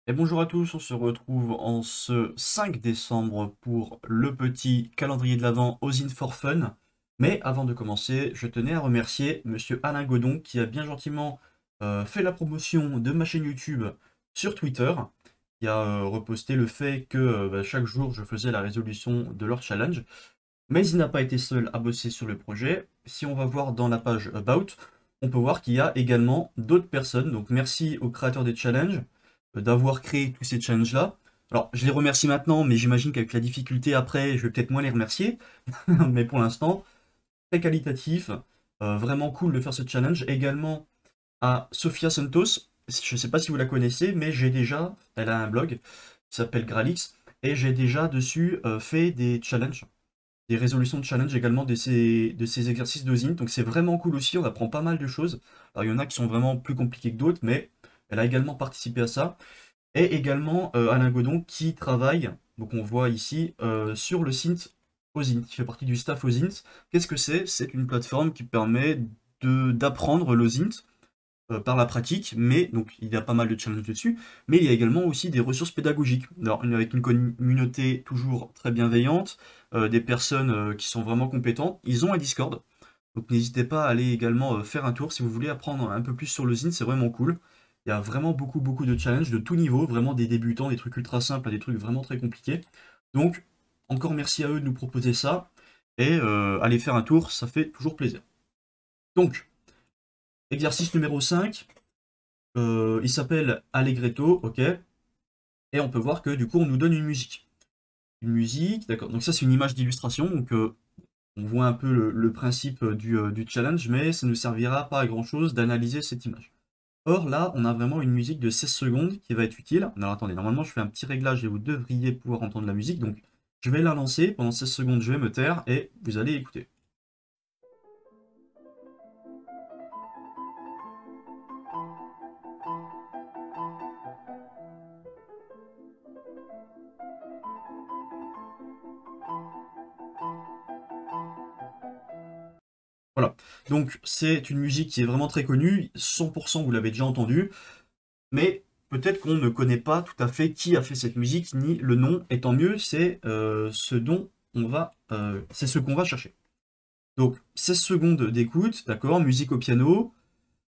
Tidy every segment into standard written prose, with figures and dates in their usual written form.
Et bonjour à tous, on se retrouve en ce 5 décembre pour le petit calendrier de l'Avent Ozine for Fun. Mais avant de commencer, je tenais à remercier Monsieur Alain Godon qui a bien gentiment fait la promotion de ma chaîne YouTube sur Twitter, qui a reposté le fait que chaque jour je faisais la résolution de leur challenge. Mais il n'a pas été seul à bosser sur le projet. Si on va voir dans la page About, on peut voir qu'il y a également d'autres personnes. Donc merci aux créateurs des challenges d'avoir créé tous ces challenges-là. Alors, je les remercie maintenant, mais j'imagine qu'avec la difficulté après, je vais peut-être moins les remercier. Mais pour l'instant, très qualitatif. Vraiment cool de faire ce challenge. Également à Sofia Santos. Je ne sais pas si vous la connaissez, mais elle a un blog qui s'appelle Gralix. Et j'ai déjà dessus fait des challenges, des résolutions de challenge également de ces exercices d'osine. Donc c'est vraiment cool aussi, on apprend pas mal de choses. Alors il y en a qui sont vraiment plus compliqués que d'autres, mais elle a également participé à ça. Et également Alain Godon qui travaille, donc on voit ici, sur le Synth Ozint, qui fait partie du staff Ozint. Qu'est-ce que c'est? C'est une plateforme qui permet d'apprendre l'Ozint par la pratique, mais donc il y a pas mal de challenges dessus, mais il y a également aussi des ressources pédagogiques. Alors, avec une communauté toujours très bienveillante, des personnes qui sont vraiment compétentes, ils ont un Discord, donc n'hésitez pas à aller également faire un tour si vous voulez apprendre un peu plus sur le zine, c'est vraiment cool. Il y a vraiment beaucoup de challenges de tout niveau, vraiment des débutants, des trucs ultra simples à des trucs vraiment très compliqués. Donc, encore merci à eux de nous proposer ça, et aller faire un tour, ça fait toujours plaisir. Donc, exercice numéro 5. Il s'appelle Allegretto, ok. Et on peut voir que du coup on nous donne une musique. Une musique, d'accord. Donc ça c'est une image d'illustration, donc on voit un peu le principe du challenge, mais ça ne servira pas à grand chose d'analyser cette image. Or là, on a vraiment une musique de 16 secondes qui va être utile. Alors attendez, normalement je fais un petit réglage et vous devriez pouvoir entendre la musique. Donc je vais la lancer, pendant 16 secondes je vais me taire et vous allez écouter. Voilà. Donc c'est une musique qui est vraiment très connue, 100% vous l'avez déjà entendue. Mais peut-être qu'on ne connaît pas tout à fait qui a fait cette musique, ni le nom, et tant mieux, c'est ce qu'on va chercher. Donc, 16 secondes d'écoute, d'accord, musique au piano,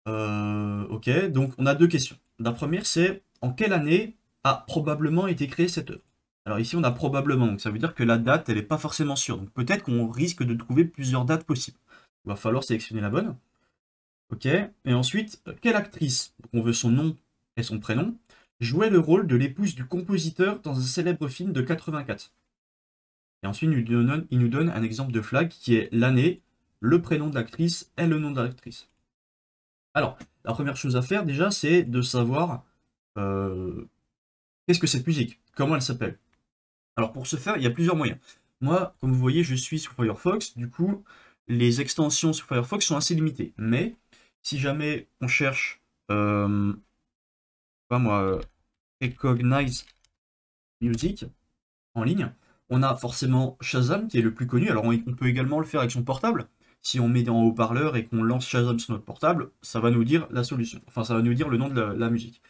ok, donc on a deux questions. La première, c'est en quelle année a probablement été créée cette œuvre? Alors ici, on a probablement, donc ça veut dire que la date, elle n'est pas forcément sûre, donc peut-être qu'on risque de trouver plusieurs dates possibles. Il va falloir sélectionner la bonne. Ok. Et ensuite, quelle actrice, donc on veut son nom et son prénom, jouait le rôle de l'épouse du compositeur dans un célèbre film de 84? Et ensuite, il nous donne un exemple de flag qui est l'année, le prénom de l'actrice et le nom de l'actrice. Alors, la première chose à faire déjà, c'est de savoir euh, qu'est-ce que cette musique, comment elle s'appelle. Alors pour ce faire, il y a plusieurs moyens. Moi, comme vous voyez, je suis sur Firefox, du coup, les extensions sur Firefox sont assez limitées. Mais si jamais on cherche pas moi, Recognize Music en ligne, on a forcément Shazam qui est le plus connu. Alors on peut également le faire avec son portable. Si on met en haut-parleur et qu'on lance Shazam sur notre portable, ça va nous dire la solution. Enfin, ça va nous dire le nom de la musique.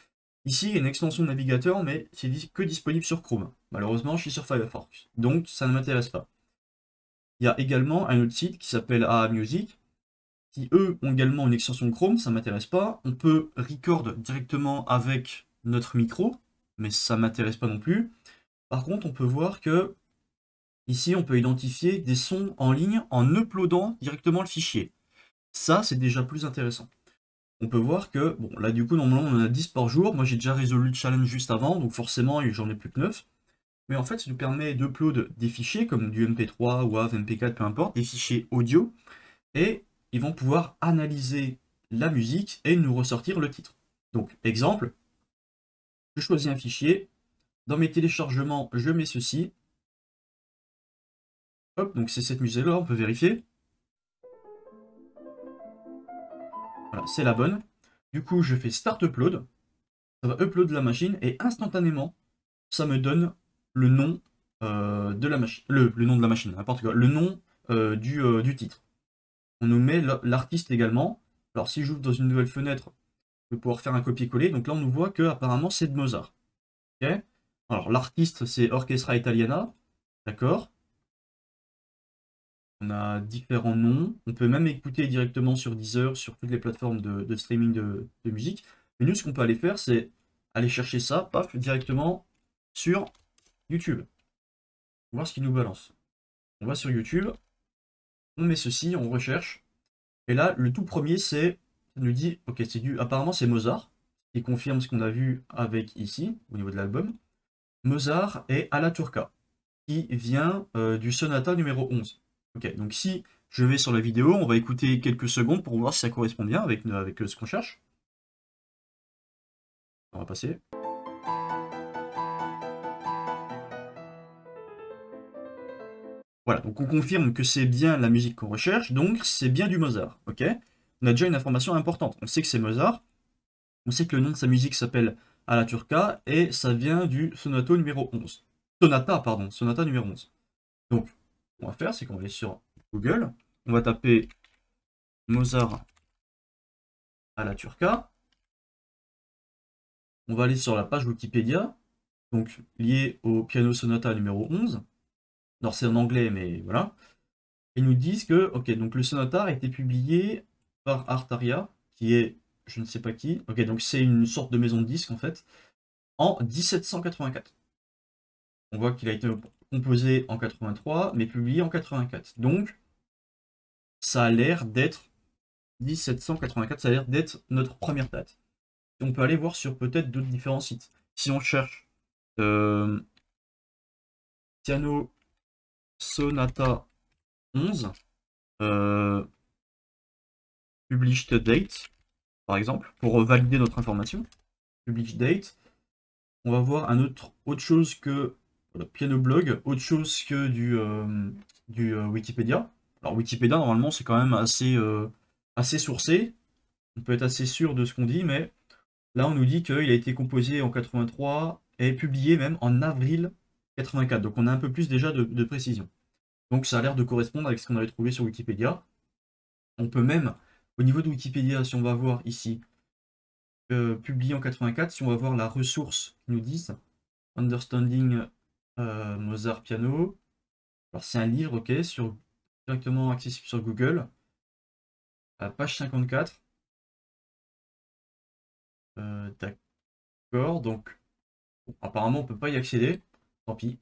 Ici, il y a une extension de navigateur, mais c'est que disponible sur Chrome. Malheureusement, je suis sur Firefox, donc ça ne m'intéresse pas. Il y a également un autre site qui s'appelle AA Music, qui eux ont également une extension Chrome, ça m'intéresse pas. On peut record directement avec notre micro, mais ça m'intéresse pas non plus. Par contre, on peut voir que ici, on peut identifier des sons en ligne en uploadant directement le fichier. Ça, c'est déjà plus intéressant. On peut voir que, bon, là, du coup, normalement, on en a 10 par jour. Moi, j'ai déjà résolu le challenge juste avant, donc forcément, j'en ai plus que 9. Mais en fait, ça nous permet d'upload des fichiers, comme du MP3, WAV, MP4, peu importe, des fichiers audio, et ils vont pouvoir analyser la musique et nous ressortir le titre. Donc, exemple, je choisis un fichier, dans mes téléchargements, je mets ceci, hop, donc c'est cette musique-là, on peut vérifier. Voilà, c'est la bonne. Du coup, je fais Start Upload, ça va upload la machine, et instantanément, ça me donne le nom de la machine, le nom de la machine, n'importe quoi, le nom du titre. On nous met l'artiste également. Alors si j'ouvre dans une nouvelle fenêtre, je vais pouvoir faire un copier-coller. Donc là, on nous voit que apparemment c'est de Mozart. Ok. Alors, l'artiste, c'est Orchestra Italiana. D'accord. On a différents noms. On peut même écouter directement sur Deezer, sur toutes les plateformes de streaming de musique. Mais nous, ce qu'on peut aller faire, c'est aller chercher ça, paf, directement sur YouTube. Voir ce qu'il nous balance. On va sur YouTube, on met ceci, on recherche. Et là, le tout premier, ça nous dit, ok, apparemment c'est Mozart, qui confirme ce qu'on a vu avec ici, au niveau de l'album. Mozart et Alla Turca, qui vient du sonata numéro 11. Ok, donc si je vais sur la vidéo, on va écouter quelques secondes pour voir si ça correspond bien avec ce qu'on cherche. On va passer. Voilà, donc on confirme que c'est bien la musique qu'on recherche, donc c'est bien du Mozart, ok? On a déjà une information importante, on sait que c'est Mozart, on sait que le nom de sa musique s'appelle Alla Turca, et ça vient du sonato numéro 11. Sonata, pardon, sonata numéro 11. Donc, ce qu'on va faire, c'est qu'on va aller sur Google, on va taper Mozart Alla Turca, on va aller sur la page Wikipédia, donc liée au piano sonata numéro 11. Alors c'est en anglais, mais voilà. Ils nous disent que, ok, donc le sonata a été publié par Artaria, qui est je ne sais pas qui. Ok, donc c'est une sorte de maison de disques en fait, en 1784. On voit qu'il a été composé en 83, mais publié en 84. Donc, ça a l'air d'être 1784, ça a l'air d'être notre première date. Et on peut aller voir sur peut-être d'autres différents sites. Si on cherche euh, piano sonata 11, published date, par exemple, pour valider notre information. Publish date. On va voir autre chose que voilà, piano blog, autre chose que du Wikipédia. Alors Wikipédia, normalement, c'est quand même assez sourcé. On peut être assez sûr de ce qu'on dit, mais là, on nous dit qu'il a été composé en 83 et publié même en avril 84. Donc on a un peu plus déjà de précision. Donc ça a l'air de correspondre avec ce qu'on avait trouvé sur Wikipédia. On peut même, au niveau de Wikipédia, si on va voir ici, publié en 84, si on va voir la ressource qu'ils nous disent, Understanding Mozart Piano. Alors c'est un livre, ok, directement accessible sur Google, à page 54. D'accord, donc bon, apparemment on peut pas y accéder, tant pis.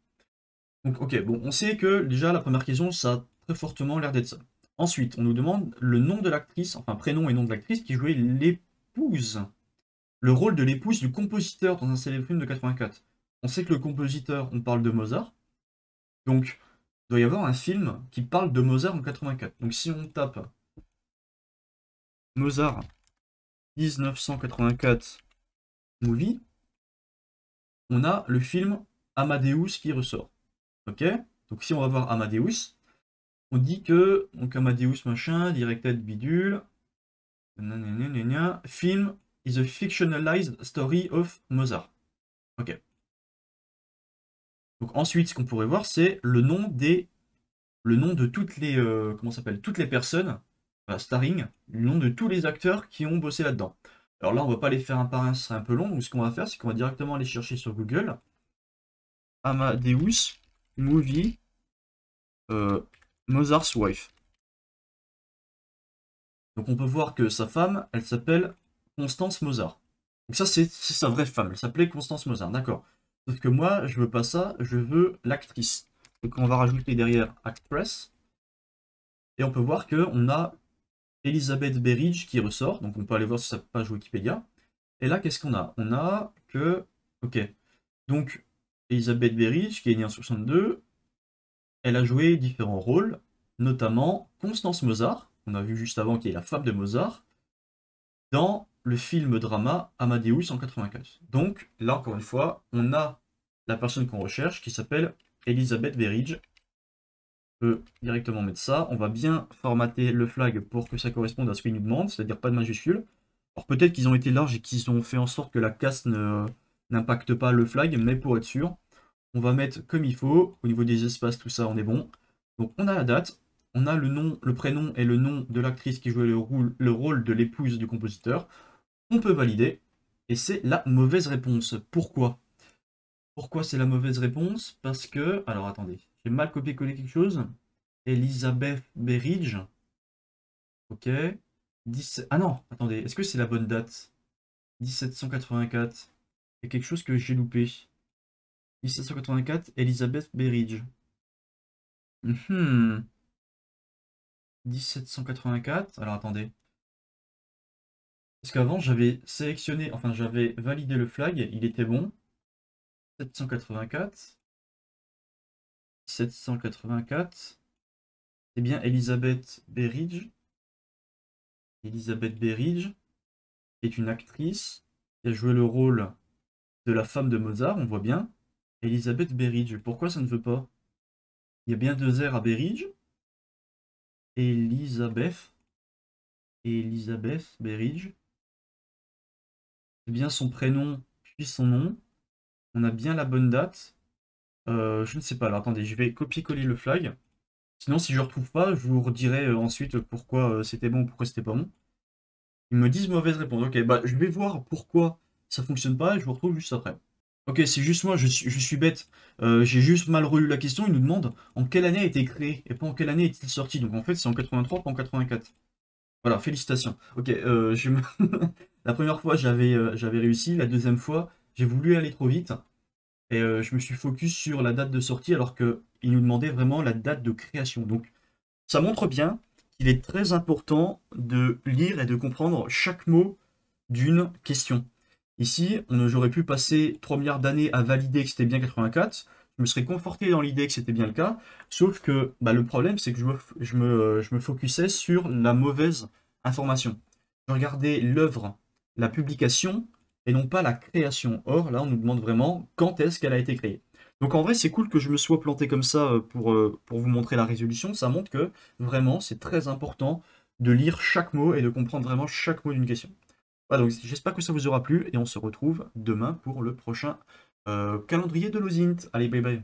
Donc ok, bon, on sait que déjà la première question, ça a très fortement l'air d'être ça. Ensuite, on nous demande le nom de l'actrice, enfin prénom et nom de l'actrice qui jouait l'épouse, le rôle de l'épouse du compositeur dans un célèbre film de 84. On sait que le compositeur, on parle de Mozart, donc il doit y avoir un film qui parle de Mozart en 84. Donc si on tape Mozart 1984 movie, on a le film Amadeus qui ressort. Ok? Donc si on va voir Amadeus, on dit que donc Amadeus machin, directed bidule, film is a fictionalized story of Mozart. Ok. Donc ensuite, ce qu'on pourrait voir, c'est le nom de toutes les comment ça s'appelle, toutes les personnes starring, le nom de tous les acteurs qui ont bossé là-dedans. Alors là, on va pas les faire un par un, ce serait un peu long. Donc ce qu'on va faire, c'est qu'on va directement aller chercher sur Google Amadeus movie Mozart's wife. Donc on peut voir que sa femme, elle s'appelle Constance Mozart. Donc ça, c'est sa vraie femme. Elle s'appelait Constance Mozart, d'accord. Sauf que moi, je veux pas ça, je veux l'actrice. Donc on va rajouter derrière actress. Et on peut voir qu'on a Elizabeth Berridge qui ressort. Donc on peut aller voir sur sa page Wikipédia. Et là, qu'est-ce qu'on a? On a que... Ok. Donc, Elizabeth Berridge, qui est née en 62, elle a joué différents rôles, notamment Constance Mozart, on a vu juste avant qui est la femme de Mozart, dans le film drama Amadeus en 84. Donc, là, encore une fois, on a la personne qu'on recherche qui s'appelle Elizabeth Berridge. On peut directement mettre ça. On va bien formater le flag pour que ça corresponde à ce qu'il nous demande, c'est-à-dire pas de majuscule. Alors peut-être qu'ils ont été larges et qu'ils ont fait en sorte que la casse n'impacte pas le flag, mais pour être sûr, on va mettre comme il faut. Au niveau des espaces, tout ça, on est bon. Donc on a la date, on a le nom, le prénom et le nom de l'actrice qui jouait le rôle de l'épouse du compositeur. On peut valider. Et c'est la mauvaise réponse. Pourquoi? Pourquoi c'est la mauvaise réponse? Parce que... Alors attendez, j'ai mal copié-collé quelque chose. Elizabeth Berridge. Ok. 17... Ah non, attendez, est-ce que c'est la bonne date? 1784. Il y a quelque chose que j'ai loupé. 1784, Elizabeth Berridge. 1784. Alors attendez. Parce qu'avant j'avais sélectionné, enfin j'avais validé le flag, il était bon. 784. 784. C'est bien Elizabeth Berridge. Elizabeth Berridge est une actrice qui a joué le rôle de la femme de Mozart, on voit bien. Elizabeth Berridge. Pourquoi ça ne veut pas? Il y a bien deux R à Berridge. Elizabeth. Elizabeth Berridge. C'est bien son prénom, puis son nom. On a bien la bonne date. Je ne sais pas. Alors attendez, je vais copier-coller le flag. Sinon, si je ne retrouve pas, je vous redirai ensuite pourquoi c'était bon ou pourquoi c'était pas bon. Ils me disent mauvaise réponse. Ok, bah je vais voir pourquoi ça fonctionne pas et je vous retrouve juste après. Ok, c'est juste moi, je suis bête. J'ai juste mal relu la question. Il nous demande en quelle année a été créé et pas en quelle année est-il sorti. Donc en fait, c'est en 83, pas en 84. Voilà, félicitations. Ok, la première fois, j'avais réussi. La deuxième fois, j'ai voulu aller trop vite. Et je me suis focus sur la date de sortie alors qu'il nous demandait vraiment la date de création. Donc ça montre bien qu'il est très important de lire et de comprendre chaque mot d'une question. Ici, j'aurais pu passer 3 milliards d'années à valider que c'était bien 84. Je me serais conforté dans l'idée que c'était bien le cas. Sauf que bah, le problème, c'est que je me focusais sur la mauvaise information. Je regardais l'œuvre, la publication, et non pas la création. Or, là, on nous demande vraiment quand est-ce qu'elle a été créée. Donc en vrai, c'est cool que je me sois planté comme ça pour vous montrer la résolution. Ça montre que vraiment, c'est très important de lire chaque mot et de comprendre vraiment chaque mot d'une question. Voilà, donc j'espère que ça vous aura plu et on se retrouve demain pour le prochain calendrier de l'OSINT. Allez, bye bye.